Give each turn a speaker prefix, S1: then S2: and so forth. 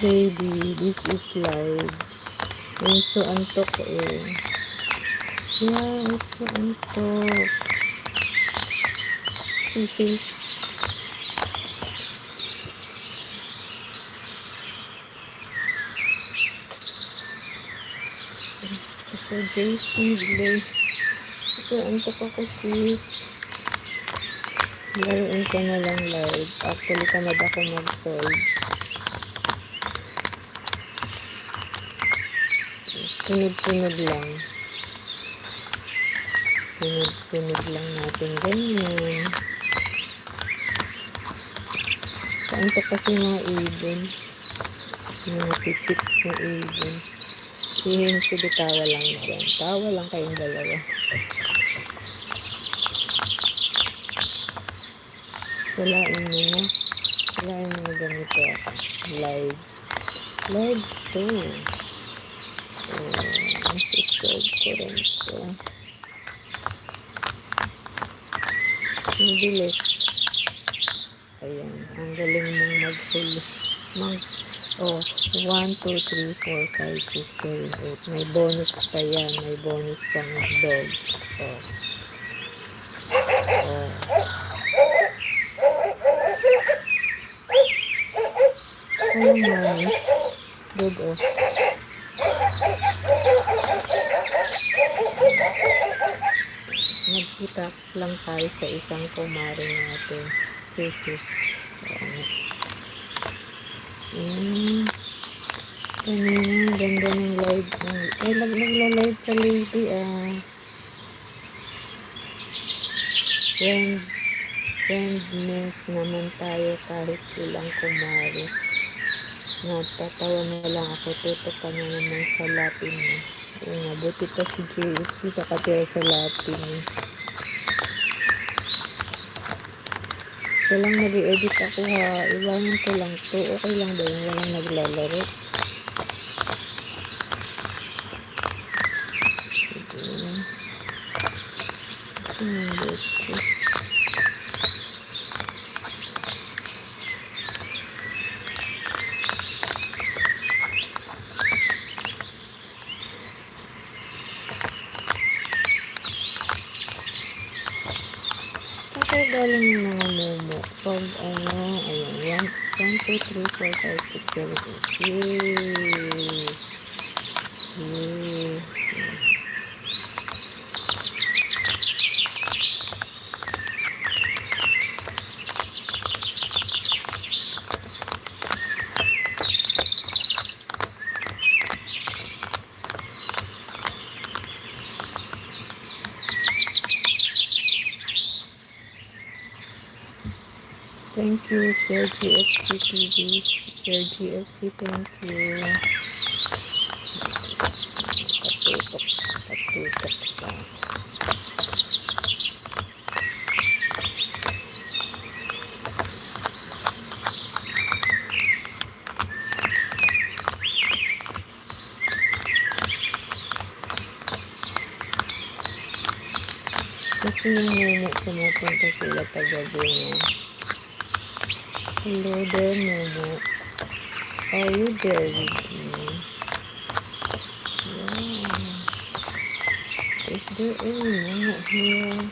S1: lady, this is live. Yung so antok eh. Yeah, it's so antok. See. Sa JC, delay. Super antok ako, sis. Laruin ko na lang live. Actually, tamad ako mag-solve. Tunog-tunog lang. Tunog lang natin. Ganyan. Paantok kasi mga ibon. Mga pipit na ibon. Hihin, sige, tawa lang na rin. Tawa lang kayong dalawa. Walain mo na. Walain mo na ganito ako. Live. Live to. Nasusolve ko rin ito. Ang bilis. Ayan. Ang galing mong maghuli. 1, 2, 3, 4, 5, 6, 7, 8. May bonus pa yan. May bonus pang dog. Alam mo, dog Nagkita lang tayo sa isang kumare natin. Kanina, ganda ng live. Nagla-live ka, lady. Friendness naman tayo kahit ilang kumare. Natatawa na lang ako. Tutok ka na naman sa lapin mo. Buti pa si JFC kakatira sa lapin mo. Walang nag-edit ako ha. Iwanan ko lang to. Okay lang ba yung walang naglalaro? Kasi galing yung mga momo. Pag ayan, 1, 2, 3, 4, 5, 6, 7, 8. Yay! Yay! Thank you, Sir GFC TV. Sir GFC, thank you. Katutok sa. Kasi yung momo, pumupunta sila pagabi niya. Hello there, Momo. Are you there with me? Wow. Is there any Momo here?